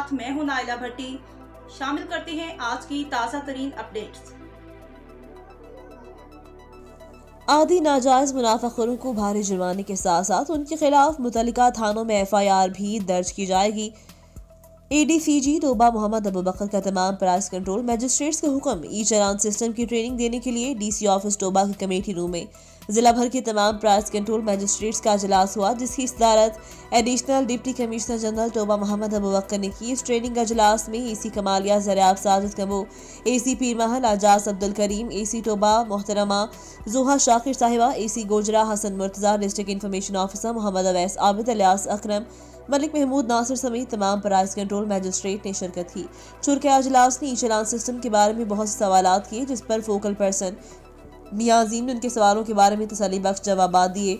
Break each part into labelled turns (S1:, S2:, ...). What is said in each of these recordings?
S1: ساتھ میں ہوں نائلہ بھٹی۔ شامل کرتے ہیں آج کی تازہ ترین اپڈیٹس۔
S2: عادی ناجائز منافع خوروں کو بھاری جرمانے کے ساتھ ساتھ ان کے خلاف متعلقہ تھانوں میں FIR بھی درج کی جائے گی۔ ADCG توبہ محمد ابوبکر کا تمام پرائس کنٹرول میجسٹریٹس کا حکم۔ ای چالان سسٹم کی ٹریننگ دینے کے لیے DC آفس توبہ کی کمیٹی روم میں ضلع بھر کے تمام پرائس کنٹرول میجسٹریٹس کا اجلاس ہوا، جس کی صدارت ایڈیشنل ڈپٹی کمشنر جنرل توبہ محمد ابوبکر نے کی۔ اس ٹریننگ اجلاس میں AC کمالیہ زریاب ساجد کمبو، AC پیر محل اعجاز عبدالکریم، AC توبہ محترمہ زوہا شاکر صاحبہ، AC گوجرا حسن مرتضیٰ، ڈسٹرکٹ انفارمیشن آفیسر محمد اویس عابد الیاس اکرم، ملک محمود ناصر سمیت تمام پرائس کنٹرول میجسٹریٹ نے شرکت کی۔ چونکہ اجلاس نے ای چالان سسٹم کے بارے میں بہت سے سوالات کیے، جس پر فوکل پرسن میاں عظیم نے ان کے سوالوں کے بارے میں تسلی بخش جوابات دیے۔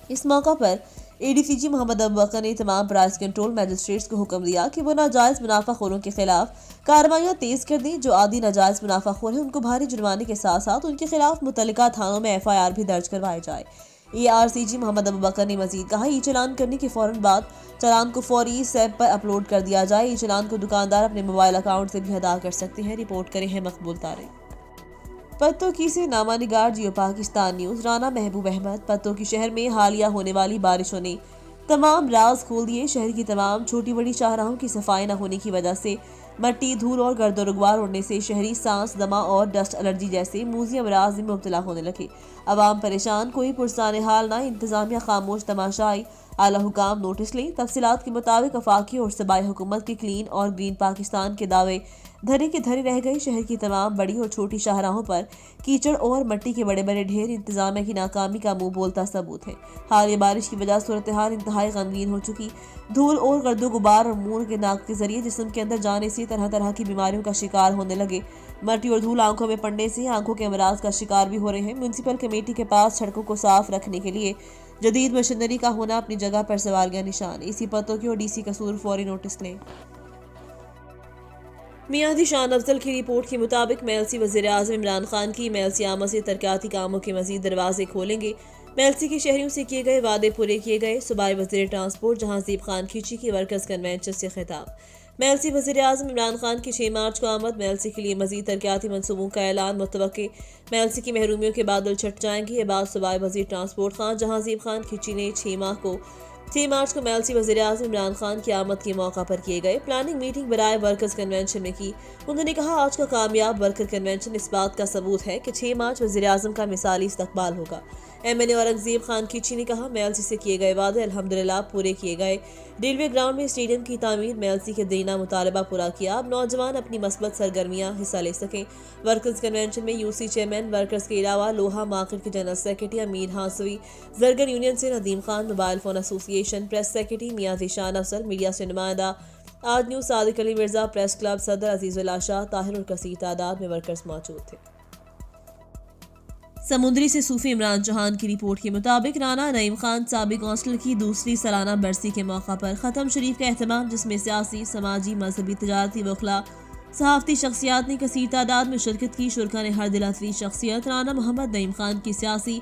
S2: اس موقع پر ADCG محمد ابوبکر نے تمام پرائس کنٹرول میجسٹریٹس کو حکم دیا کہ وہ ناجائز منافع خوروں کے خلاف کارروائیاں تیز کر دیں۔ جو عادی ناجائز منافع خور ہیں ان کو بھاری جرمانے کے ساتھ ساتھ ان کے خلاف متعلقہ تھانوں میں FIR بھی درج کروائے جائے۔ ARCG محمد ابوبکر نے مزید کہا، ای چالان کرنے کے فوراً بعد چالان کو فوری سیب پر اپلوڈ کر دیا جائے۔ ای چالان کو دکاندار اپنے موبائل اکاؤنٹ سے بھی ادا کر سکتے ہیں۔ رپورٹ کرے ہیں مقبول طارق۔ پتوکی سے نامہ نگار جیو پاکستان نیوز۔ رانا محبوب احمد۔ پتوکی شہر میں حالیہ ہونے والی بارشوں نے تمام راز کھول دیے۔ شہر کی تمام چھوٹی بڑی شاہراہوں کی صفائی نہ ہونے کی وجہ سے مٹی، دھول اور گرد و غبار اڑنے سے شہری سانس، دمہ اور ڈسٹ الرجی جیسے موذی امراض میں مبتلا ہونے لگے۔ عوام پریشان، کوئی پرسان حال نہ، انتظامیہ خاموش تماشائی، اعلیٰ حکام نوٹس لیں۔ تفصیلات کے مطابق وفاقی اور صوبائی حکومت کے کلین اور گرین پاکستان کے دعوے دھرے کے دھرے رہ گئے۔ شہر کی تمام بڑی اور چھوٹی شاہراہوں پر کیچڑ اور مٹی کے بڑے بڑے ڈھیر انتظامیہ کی ناکامی کا منہ بولتا ثبوت ہے۔ حالیہ بارش کی وجہ صورتحال انتہائی غمگین ہو چکی۔ دھول اور گرد و غبار اور منہ کے ناک کے ذریعے جسم کے اندر جانے سے طرح طرح کی بیماریوں کا شکار ہونے لگے۔ مٹی اور دھول آنکھوں میں پڑنے سے آنکھوں کے امراض کا شکار بھی ہو رہے ہیں۔ میونسپل کمیٹی کے پاس سڑکوں کو صاف رکھنے کے لیے جدید مشینری کا ہونا اپنی جگہ پر سوالیہ نشان۔ AC پتوکی اور DC قصور فوری نوٹس لیں۔ میاں شان افضل کی رپورٹ کے مطابق MLC وزیر اعظم عمران خان کی MLC آمد سے ترقیاتی کاموں کے مزید دروازے کھولیں گے۔ MLC کے شہریوں سے کیے گئے وعدے پورے کیے گئے۔ صوبائی وزیر ٹرانسپورٹ جہانزیب خان کھیچی کی ورکرز کنونشن سے خطاب۔ MLC وزیر اعظم عمران خان کی 6 مارچ کو آمد۔ MLC کے لیے مزید ترقیاتی منصوبوں کا اعلان متوقع۔ MLC کی محرومیوں کے بادل چھٹ جائیں گے۔ یہ بات صوبائی وزیر ٹرانسپورٹ خان جہانزیب خان کھیچی نے 6 مارچ کو MLC وزیر اعظم عمران خان کی آمد کے موقع پر کیے گئے پلاننگ میٹنگ برائے ورکرز کنونشن میں کی۔ انہوں نے کہا، آج کا کامیاب ورکر کنونشن اس بات کا ثبوت ہے کہ 6 مارچ وزیر اعظم کا مثالی استقبال ہوگا۔ MNA اورنگزیب خان کھیچی نے کہا، MLC سے کیے گئے وعدے الحمدللہ پورے کیے گئے۔ ریلوے گراؤنڈ میں اسٹیڈیم کی تعمیر، MLC کے دیرینہ مطالبہ پورا کیا۔ اب نوجوان اپنی مثبت سرگرمیاں حصہ لے سکیں۔ ورکرز کنونشن میں UC چیئرمین ورکرز کے علاوہ لوہا مارکیٹ کے جنرل سیکرٹری امیر ہانسوی، زرگر یونین سے ندیم خان، موبائل فون ایسوسی ایشن پریس سیکرٹری میاں شان افضل، میڈیا سے نمائندہ آج نیوز صادق علی مرزا، پریس کلب صدر عزیز اللہ شاہ طاہر اور کثیر تعداد میں ورکرز موجود تھے۔ سمندری سے صوفی عمران چوہان کی رپورٹ کے مطابق رانا نعیم خان سابق کونسلر کی دوسری سالانہ برسی کے موقع پر ختم شریف کا اہتمام، جس میں سیاسی، سماجی، مذہبی، تجارتی وکلاء، صحافتی شخصیات نے کثیر تعداد میں شرکت کی۔ شرکا نے ہر دل اتری شخصیت رانا محمد نعیم خان کی سیاسی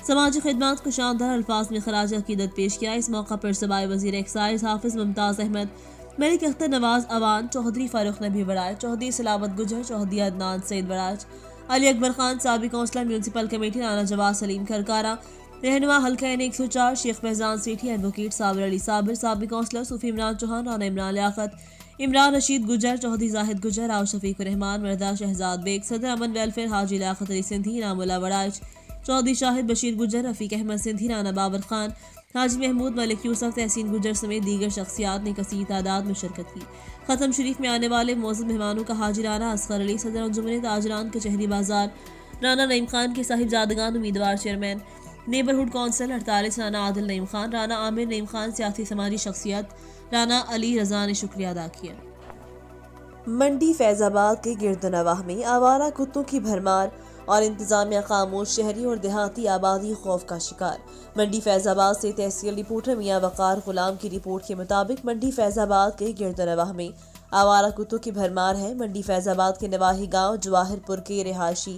S2: سماجی خدمات کو شاندار الفاظ میں خراج عقیدت پیش کیا۔ اس موقع پر صوبائی وزیر ایکسائز حافظ ممتاز احمد، ملک اختر نواز اوان، چودھری فاروق نبی وڑائچ، چودھری سلاوت گجر، چودھری عدنان سعید وڑائچ، علی اکبر خان سابق کونسلر میونسپل کمیٹی، رانا جواز سلیم کھرکارا، رہنما حلقہ N104 شیخ فیضان سیٹھی، ایڈوکیٹ صابر علی صابر، سابق کونسلر صوفی عمران چوہان، رانا عمران لیاقت، عمران رشید گجر، چودھری زاہد گجر، راؤ شفیق الرحمان، مردہ شہزاد بیگ، صدر امن ویلفیئر حاجی لیاقت علی سندھی، رام اللہ وڑائچ، چودھری شاہد بشیر گجر، رفیق احمد سندھی، رانا بابر خان، حاجی محمود ملک یوسف، تحسین گجر سمیت دیگر شخصیات نے کثیر تعداد میں شرکت کی۔ ختم شریف میں آنے والے معزز مہمانوں کا حاجی رانا اصغر علی، صدر انجمن تاجران کچہری بازار، رانا نعیم خان کے صاحبزادگان امیدوار چیئرمین نیبرہڈ کونسل 48 رانا عادل نعیم خان، رانا عامر نعیم خان، سیاسی سماجی شخصیت رانا علی رضا نے شکریہ ادا کیا۔ منڈی فیض آباد کے گرد و نواح میں آوارہ کتوں کی بھرمار اور انتظامیہ خاموش، شہری اور دیہاتی آبادی خوف کا شکار۔ منڈی فیض آباد سے تحصیل رپورٹر میاں وقار غلام کی رپورٹ کے مطابق منڈی فیض آباد کے گرد و نواح میں آوارہ کتوں کی بھرمار ہے۔ منڈی فیض آباد کے نواحی گاؤں جواہر پور کے رہائشی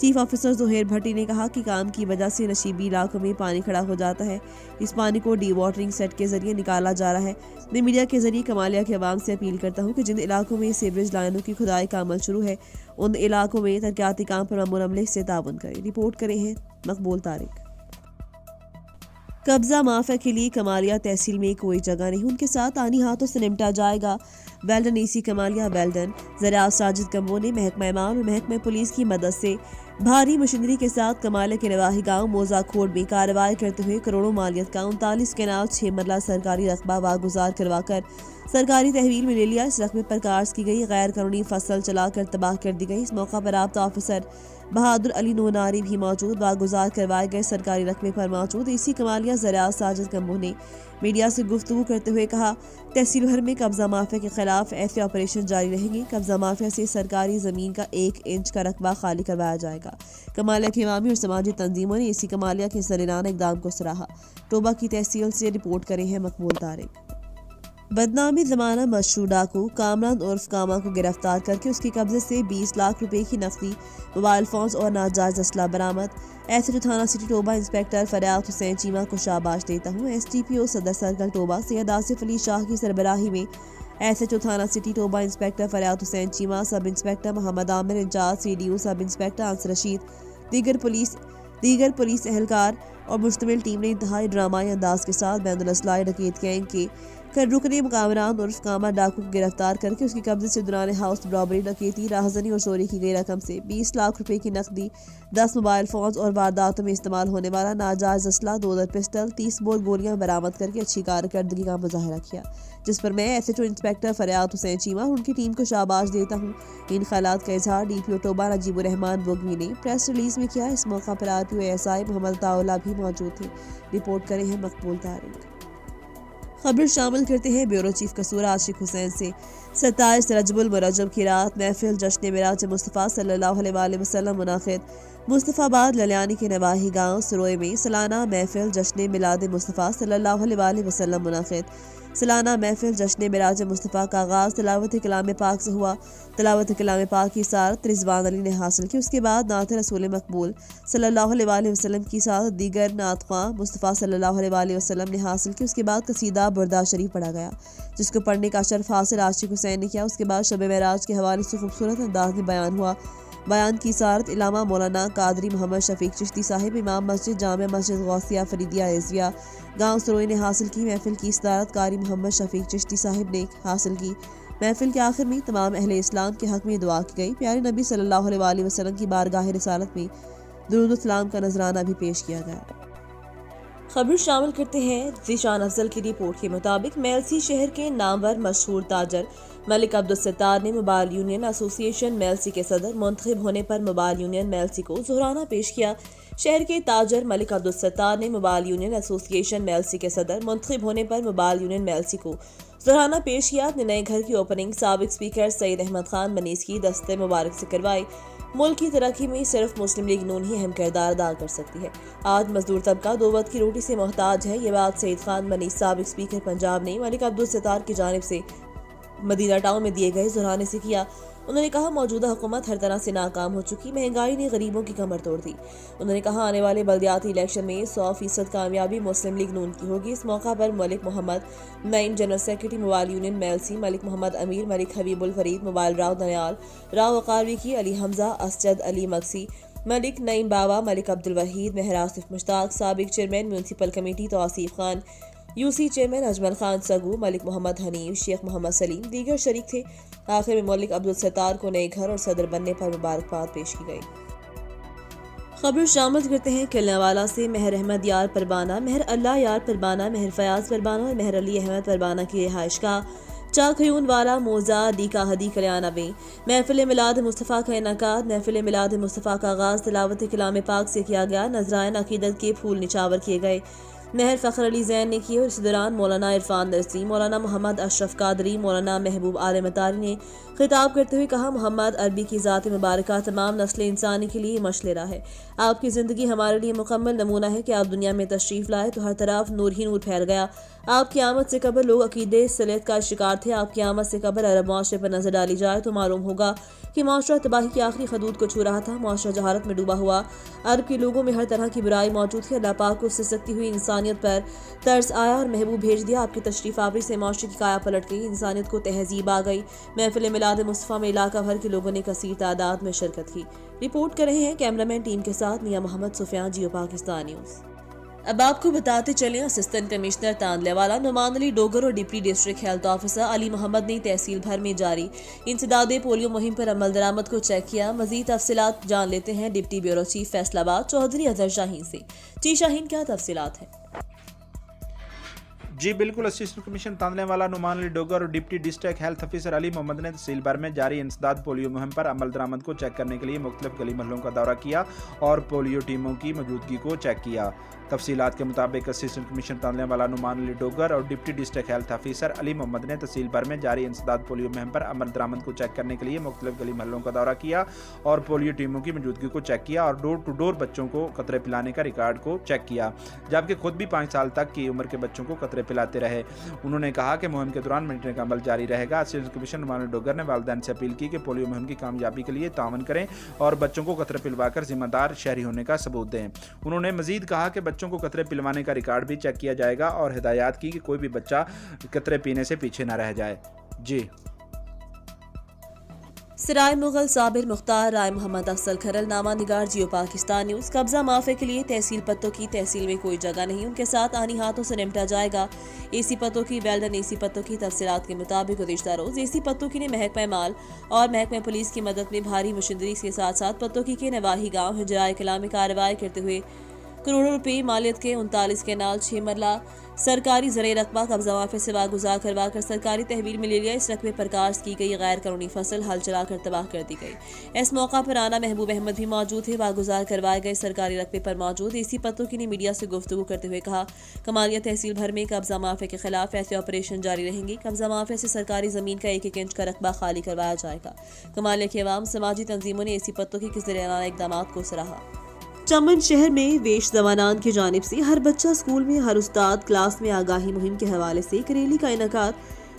S2: چیف آفیسر زہیر بھٹی نے کہا کہ کام کی وجہ سے نشیبی علاقوں میں پانی کھڑا ہو جاتا ہے، اس پانی کو ڈی واٹرنگ سیٹ کے ذریعے نکالا جا رہا ہے۔ میں میڈیا کے ذریعے کمالیہ کے عوام سے اپیل کرتا ہوں کہ جن علاقوں میں سیوریج لائنوں کی کھدائی کا عمل شروع ہے ان علاقوں میں ترقیاتی کام پر امور عملے سے تعاون کریں۔ رپورٹ کرے ہیں مقبول طارق۔ قبضہ مافیا کے لیے کمالیہ تحصیل میں کوئی جگہ نہیں، ان کے ساتھ آنی ہاتھوں سے نمٹا جائے گا۔ ویلڈن ای سی کمالیہ ویلڈن زراعت ساجد کمبو نے محکمہ ایمان اور محکمہ پولیس کی مدد سے بھاری مشینری کے ساتھ کمالیہ کے نواحی گاؤں موزہ کھوڑ میں کارروائی کرتے ہوئے کروڑوں مالیت کا 39 کنال 6 مرلہ سرکاری رقبہ واگزار کروا کر سرکاری تحویل میں لے لیا۔ اس رقبے پر قارض کی گئی غیر قانونی فصل چلا کر تباہ کر دی گئی۔ اس موقع پر رابطہ آفیسر بہادر علی نوناری بھی موجود۔ واگزار کروائے گئے سرکاری رقبے پر موجود اسی کمالیہ زراعت ساجد کمبو نے میڈیا سے گفتگو کرتے ہوئے کہا، تحصیل بھر میں قبضہ مافیا کے خلاف ایسے آپریشن جاری رہیں گے۔ قبضہ مافیا سے سرکاری زمین کا 1 انچ کا رقبہ خالی کروایا جائے گا۔ کمالیہ کی عوامی اور سماجی تنظیموں نے اسی کمالیہ کے سرانہ اقدام کو سراہا۔ ٹوبہ کی تحصیل سے رپورٹ کرے ہیں مقبول طارق۔ بدنامی زمانہ مشہور ڈاکو کامران عرف کاما کو گرفتار کر کے اس کے قبضے سے 20 لاکھ روپے کی نقدی، موبائل فونز اور ناجائز اسلحہ برآمد۔ ایس ایچ او تھانہ سٹی ٹوبہ انسپکٹر فریاد حسین چیمہ کو شاباش دیتا ہوں۔ ایس ٹی پی او صدر سرکل ٹوبہ سید آصف علی شاہ کی سربراہی میں ایس ایچ او تھانہ city Toba inspector Faryad Hussain Cheema, sub inspector Muhammad Amir incharge C D O sub inspector Anas Rasheed, دیگر پولیس اہلکار اور مشتمل ٹیم نے انتہائی ڈرامائی انداز کے ساتھ بین الاسلحہ ڈکیت گینگ کے رکن کامران عرف کاما ڈاکو کو گرفتار کر کے اس کے قبضے سے دوران ہاؤس رابری، ڈکیتی، راہزنی اور چوری کی گئی رقم سے 20 لاکھ روپے کی نقدی، 10 موبائل فونز اور وارداتوں میں استعمال ہونے والا ناجائز اسلحہ، 2 در پسٹل، 30 بور گولیاں برآمد کر کے اچھی کارکردگی کا مظاہرہ کیا، جس پر میں S H O inspector Faryad Hussain Cheema اور ان کی ٹیم کو شاباش دیتا ہوں۔ ان خیالات کا اظہار ڈی پی او ٹوبہ نجیب الرحمان بگوی نے پریس ریلیز میں کیا۔ اس موقع پر R P O S I محمد عطاء اللہ بھی موجود تھے۔ رپورٹ کرے ہیں مقبول طارق۔ خبر شامل کرتے ہیں بیورو چیف قصور عاشق حسین سے۔ 27 رجب المرجب کی رات محفل جشن معراج مصطفیٰ صلی اللہ علیہ وآلہ وسلم منعقد۔ مصطفیٰ آباد للیانی کے نواحی گاؤں سروئے میں سالانہ محفل جشن میلاد مصطفیٰ صلی اللہ علیہ وآلہ وسلم منعقد۔ سالانہ محفل جشن معراج مصطفیٰ کا آغاز تلاوت کلام پاک سے ہوا۔ تلاوت کلام پاک کی سعادت رضوان علی نے حاصل کی۔ اس کے بعد نعت رسول مقبول صلی اللہ علیہ وآلہ وسلم کی سعادت دیگر نعت خواں مصطفیٰ صلی اللہ علیہ وآلہ وسلم نے حاصل کی۔ اس کے بعد قصیدہ بردہ شریف پڑھا گیا، جس کو پڑھنے کا شرف حاصل عاشق حسین نے کیا۔ اس کے بعد شب معراج کے حوالے سے خوبصورت انداز میں بیان ہوا۔ بیان کی سعادت علامہ مولانا قادری محمد شفیق چشتی صاحب، امام مسجد جامع مسجد غوثیہ فریدیہ عزویہ گاؤں سروئی نے حاصل کی۔ محفل کی صدارت قاری محمد شفیق چشتی صاحب نے حاصل کی۔ محفل کے آخر میں تمام اہل اسلام کے حق میں دعا کی گئی۔ پیارے نبی صلی اللہ علیہ وآلہ وسلم کی بارگاہ رسالت میں درود و سلام کا نذرانہ بھی پیش کیا گیا۔ خبر شامل کرتے ہیں ذیشان افضل کی رپورٹ کے مطابق میلسی شہر کے نامور مشہور تاجر ملک عبدالستار نے موبائل یونین ایسوسی ایشن میلسی کے صدر منتخب ہونے پر موبائل یونین میلسی کو ظہرانہ پیش کیا۔ شہر کے تاجر ملک عبدالستار نے موبائل یونین ایسوسی ایشن میلسی کے صدر منتخب ہونے پر موبائل یونین میلسی کو ظہرانہ پیش کیا۔ اپنے نئے گھر کی اوپننگ سابق اسپیکر سعید احمد خان منیس کی دست مبارک سے کروائی۔ ملک کی ترقی میں صرف مسلم لیگ نون ہی اہم کردار ادا کر سکتی ہے۔ آج مزدور طبقہ 2 وقت کی روٹی سے محتاج ہے۔ یہ بات سعید خان منیس سابق اسپیکر پنجاب نے ملک عبدالستار کی جانب سے مدینہ ٹاؤن میں دیے گئے ظہرانے سے کیا۔ انہوں نے کہا موجودہ حکومت ہر طرح سے ناکام ہو چکی، مہنگائی نے غریبوں کی کمر توڑ دی۔ انہوں نے کہا آنے والے بلدیاتی الیکشن میں 100% کامیابی مسلم لیگ نون کی ہوگی۔ اس موقع پر Malik Muhammad Naeem general secretary mobile union Mailsi, Malik Muhammad Amir, Malik Habib Alfarid mobile Rao Danial Rao Waqarvi کی، علی حمزہ، اسجد علی مکسی، ملک نعیم بابا، ملک عبدالوحید، مہر آصف مشتاق، سابق chairman municipal committee Tauseef Khan, U C chairman Ajmal Khan Saggu, Malik Muhammad Hanif, Sheikh Muhammad سلیم دیگر شریک تھے۔ آخر میں ملک عبدالستار کو نئے گھر اور صدر بننے پر مبارکباد پیش کی گئی۔ خبر شامل کرتے ہیں کلنوالا سے مہر احمد یار پروانہ، مہر اللہ یار پروانہ، مہر فیاض پروانہ اور مہر علی احمد پروانہ کی رہائش گاہ چاکھیون والا موزہ ڈیکا ہدی کلیانہ میں محفل میلاد مصطفیٰ کا انعقاد۔ محفل میلاد مصطفیٰ کا آغاز تلاوت کلام پاک سے کیا گیا۔ نذرائن عقیدت کے پھول نچاور کیے گئے۔ مہر فخر علی زین نے کی اور اس دوران مولانا عرفان درسی، مولانا محمد اشرف قادری، مولانا محبوب عالم مطاری نے خطاب کرتے ہوئے کہا محمد عربی کی ذات مبارکہ تمام نسل انسانی کے لیے مشعل راہ ہے۔ آپ کی زندگی ہمارے لیے مکمل نمونہ ہے کہ آپ دنیا میں تشریف لائے تو ہر طرف نور ہی نور پھیل گیا۔ آپ کی آمد سے قبل لوگ عقیدے صلیت کا شکار تھے. آپ کی آمد سے قبل عرب معاشرے پر نظر ڈالی جائے تو معلوم ہوگا کہ معاشرہ تباہی کی آخری حدود کو چھو رہا تھا. معاشرہ جہالت میں ڈوبا ہوا. عرب کے لوگوں میں ہر طرح کی برائی موجود تھی. اللہ پاک کو سسکتی ہوئی انسانیت پر ترس آیا اور محبوب بھیج دیا. آپ کی تشریف آوری سے معاشرے کی کایا پلٹ گئی. انسانیت کو تہذیب آ گئی. محفل میلاد مصطفیٰ میں علاقہ بھر کے لوگوں نے کثیر تعداد میں شرکت کی. رپورٹ کر رہے ہیں کیمرامین ٹیم کے ساتھ میاں محمد سفیان، جیو پاکستان نیوز. اب آپ کو بتاتے چلیں، اسسٹنٹ کمشنر تاندلے والا نعمان علی ڈوگر اور ڈپٹی ڈسٹرکٹ ہیلتھ آفیسر علی محمد نے تحصیل بھر میں جاری انسداد پولیو مہم پر عمل درآمد کو چیک کیا. مزید تفصیلات جان لیتے ہیں ڈپٹی بیورو چیف فیصل آباد چودھری اظہر شاہین سے. جی شاہین، کیا تفصیلات ہیں؟
S3: جی بالکل، اسسٹنٹ کمشنر تاندلے والا نعمان علی ڈوگر اور ڈپٹی ڈسٹرکٹ ہیلتھ آفیسر علی محمد نے تحصیل بھر میں جاری انسداد پولیو مہم پر عمل درآمد کو چیک کرنے کے لیے مختلف گلی محلوں کا دورہ کیا اور پولیو ٹیموں کی موجودگی کو چیک کیا. تفصیلات کے مطابق اسسٹنٹ کمشنر تاندلے والا نعمان علی ڈوگر اور ڈپٹی ڈسٹرکٹ ہیلتھ آفیسر علی محمد نے تحصیل بھر میں جاری انسداد پولیو مہم پر عمل درآمد کو چیک کرنے کے لیے مختلف گلی محلوں کا دورہ کیا اور پولیو ٹیموں کی موجودگی کو چیک کیا اور ڈور ٹو ڈور بچوں کو قطرے پلانے کا ریکارڈ کو چیک کیا، جبکہ خود بھی 5 سال تک کی عمر کے بچوں کو قطرے پلاتے رہے. انہوں نے کہا کہ مہم کے دوران مینٹنگ کا عمل جاری رہے گا. اسسٹنٹ کمشنر نعمان علی ڈوگر نے والدین سے اپیل کی کہ پولیو مہم کی کامیابی کے لیے تعاون کریں اور بچوں کو قطرے پلوا کر ذمہ دار شہری ہونے کا ثبوت دیں. انہوں نے مزید کہا کہ بچوں کو قطرے پلوانے کا ریکارڈ بھی چیک کیا جائے گا اور ہدایات کی کہ کوئی بھی بچہ قطرے پینے سے پیچھے نہ رہ جائے. جی
S2: سرائے مغل صابر مختار رائے محمد افضل کھرل نامہ نگار، جیو پاکستان نیوز. قبضہ معافی کے لیے تحصیل پتوں کی تحصیل میں کوئی جگہ نہیں، ان کے ساتھ آنی ہاتھوں سے نمٹا جائے گا. اے سی پتوں کی ویلڈن اے سی پتوں کی تفصیلات کے مطابق گزشتہ روز اے سی پتوں کی نے محکمہ مال اور محکمہ پولیس کی مدد میں بھاری مشینری کے ساتھ ساتھ پتوں کی کے نواحی گاؤں ہجرائے کلا میں کارروائی کرتے ہوئے کروڑوں روپے مالیت کے 39 کینال 6 مرلہ سرکاری زرعی رقبہ قبضہ معافی سے واگزار کروا کر سرکاری تحویل میں لے لیا. اس رقبے پر کاشت کی گئی غیر قانونی فصل ہل چلا کر تباہ کر دی گئی. اس موقع پر رانا محبوب احمد بھی موجود تھے. واگزار کروائے گئے سرکاری رقبے پر موجود اے سی پتوں کی نے میڈیا سے گفتگو کرتے ہوئے کہا، کمالیہ تحصیل بھر میں قبضہ معافی کے خلاف ایسے آپریشن جاری رہیں گے. قبضہ معافی سے سرکاری زمین کا 1-1 انچ کا رقبہ خالی کروایا جائے گا. کمالیہ کے عوام سماجی تنظیموں نے اے سی پتوں کے ذریعہ اقدامات کو سراہا. چمن شہر میں ویش زوانان کی جانب سے ہر بچہ اسکول میں ہر استاد کلاس میں آگاہی مہم کے حوالے سے ایک ریلی کا انعقاد.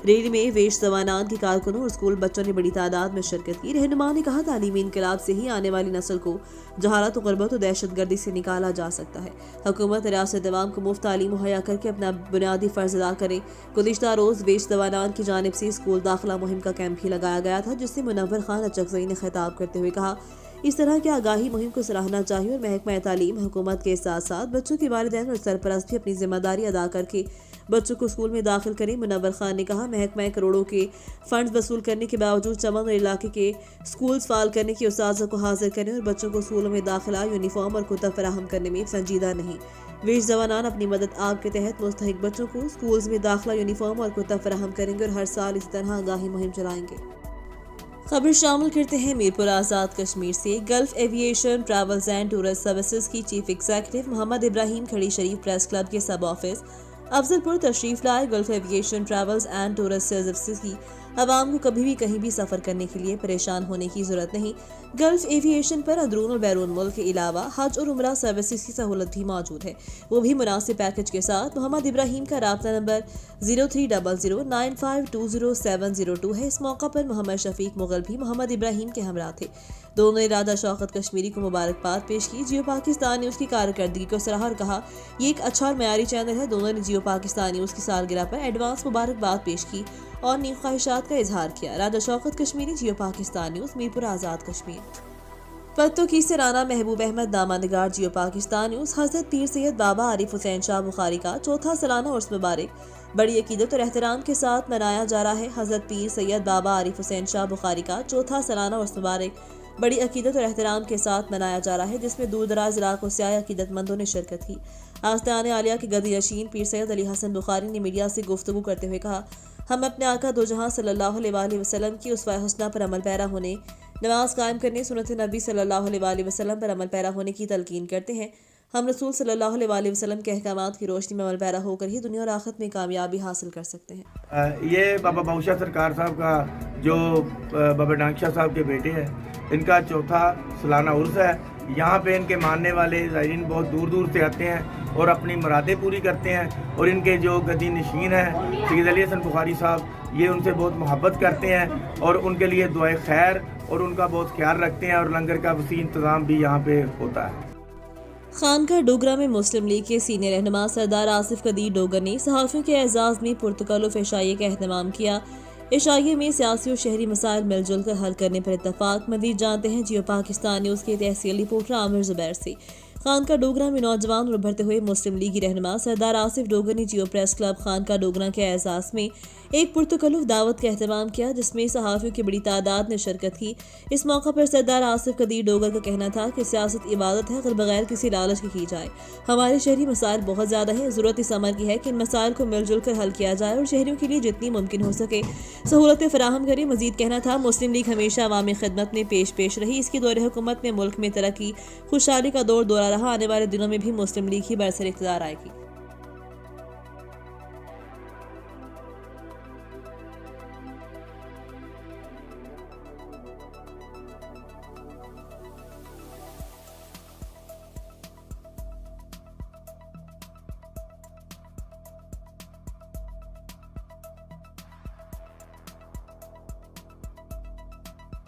S2: ریلی میں ویش زوانان کے کارکنوں اور اسکول بچوں نے بڑی تعداد میں شرکت کی. رہنما نے کہا، تعلیمی انقلاب سے ہی آنے والی نسل کو جہالت و غربت و دہشت گردی سے نکالا جا سکتا ہے. حکومت ریاست عوام کو مفت تعلیم مہیا کر کے اپنا بنیادی فرض ادا کرے. گزشتہ روز ویش زوانان کی جانب سے اسکول داخلہ مہم کا کیمپ بھی لگایا گیا تھا، جس سے منور خان اچکزئی نے خطاب کرتے ہوئے کہا، اس طرح کے آگاہی مہم کو سراہنا چاہیے اور محکمہ تعلیم حکومت کے ساتھ ساتھ بچوں کے والدین اور سرپرست بھی اپنی ذمہ داری ادا کر کے بچوں کو اسکول میں داخل کریں. منور خان نے کہا، محکمہ کروڑوں کے فنڈز وصول کرنے کے باوجود چمن اور علاقے کے اسکولز فعال کرنے کی اساتذہ کو حاضر کرنے اور بچوں کو اسکولوں میں داخلہ، یونیفارم اور کتب فراہم کرنے میں سنجیدہ نہیں. ویش زوانان اپنی مدد آپ کے تحت مستحق بچوں کو اسکولز میں داخلہ، یونیفارم اور کتب فراہم کریں گے اور ہر سال اس طرح آگاہی مہم چلائیں گے. خبر شامل کرتے ہیں میرپور آزاد کشمیر سے. Gulf Aviation Travels and Tourist Services کی chief executive Muhammad Ibrahim Khari Sharif press club کے سب آفس افضل پور تشریف لائے. Gulf Aviation Travels and Tourist Services کی عوام کو کبھی بھی کہیں بھی سفر کرنے کے لیے پریشان ہونے کی ضرورت نہیں. گلف ایویشن پر اندرون اور بیرون ملک کے علاوہ حج اور عمرہ سروسز کی سہولت بھی موجود ہے، وہ بھی مناسب پیکج کے ساتھ. محمد ابراہیم کا رابطہ نمبر 030095200702 ہے. اس موقع پر محمد شفیق مغل بھی محمد ابراہیم کے ہمراہ تھے. دونوں نے رادہ شوکت کشمیری کو مبارکباد پیش کی. جیو پاکستان نیوز کی کارکردگی کو سراہا اور کہا، یہ ایک اچھا اور معیاری چینل ہے. دونوں نے جیو پاکستان نیوز کی سالگرہ پر ایڈوانس مبارکباد پیش کی اور نیک خواہشات کا اظہار کیا. رادہ شوکت کشمیری، جیو پاکستان نیوز، میرپور آزاد کشمیر. پتوں کی سے رانا محبوب احمد نامہ نگار، جیو پاکستان نیوز. حضرت پیر سید بابا عارف حسین شاہ بخاری کا 4تھا سالانہ عرس مبارک بڑی عقیدت اور احترام کے ساتھ منایا جا رہا ہے. حضرت پیر سید بابا عارف حسین شاہ بخاری کا 4تھا سالانہ عرس مبارک بڑی عقیدت اور احترام کے ساتھ منایا جا رہا ہے، جس میں دور دراز علاقوں سے آئے عقیدت مندوں نے شرکت کی. آستان عالیہ کے گدی نشین پیر سید علی حسن بخاری نے میڈیا سے گفتگو کرتے ہوئے کہا، ہم اپنے آقا دو جہاں صلی اللہ علیہ وآلہ وسلم کی اسوہ حسنہ پر عمل پیرا ہونے، نماز قائم کرنے، سنت نبی صلی اللہ علیہ وآلہ وسلم پر عمل پیرا ہونے کی تلقین کرتے ہیں. ہم رسول صلی اللہ علیہ وآلہ وسلم کے احکامات کی روشنی میں عمل پیرا ہو کر ہی دنیا اور آخرت میں کامیابی حاصل کر سکتے ہیں.
S4: یہ بابا بہوشاہ سرکار صاحب کا جو بابا ڈانگ شاہ صاحب کے بیٹے ہیں، ان کا 4تھا سالانہ عرس ہے. یہاں پہ ان کے ماننے والے زائرین بہت دور دور سے آتے ہیں. اور اپنی مرادیں پوری کرتے ہیں، اور ان کے جو گدی نشین ہیں سید علی حسن بخاری صاحب، یہ ان سے بہت محبت کرتے ہیں اور ان کے لیے دعائے خیر اور ان کا بہت خیال رکھتے ہیں، اور لنگر کا وسیع انتظام بھی یہاں پہ ہوتا ہے۔
S2: خانقاہ ڈوگرہ میں مسلم لیگ کے سینئر رہنما سردار آصف قدیر ڈوگر نے صحافیوں کے اعزاز میں پرتکلف عشائیے کا اہتمام کیا۔ عشائیے میں سیاسی اور شہری مسائل مل جل کر حل کرنے پر اتفاق۔ مزید جانتے ہیں جیو پاکستان نیوز کے تحصیلی رپورٹر عامر زبیر سے۔ خانقاہ ڈوگرہ میں نوجوان اور ابھرتے ہوئے مسلم لیگی رہنما سردار آصف ڈوگر نے جیو پریس کلب خانقاہ ڈوگرہ کے اعزاز میں ایک پرتکلف دعوت کا اہتمام کیا، جس میں صحافیوں کی بڑی تعداد نے شرکت کی۔ اس موقع پر سردار آصف قدیر ڈوگر کا کہنا تھا کہ سیاست عبادت ہے اگر بغیر کسی لالچ کے کی جائے۔ ہمارے شہری مسائل بہت زیادہ ہیں، ضرورت اس عمل کی ہے کہ ان مسائل کو مل جل کر حل کیا جائے اور شہریوں کے لیے جتنی ممکن ہو سکے سہولتیں فراہم کریں۔ مزید کہنا تھا مسلم لیگ ہمیشہ عوامی خدمت میں پیش رہی، اس کی دور حکومت میں ملک میں ترقی خوشحالی کا دورہ رہا، آنے والے دنوں میں بھی مسلم لیگ ہی برسر اقتدار آئے گی۔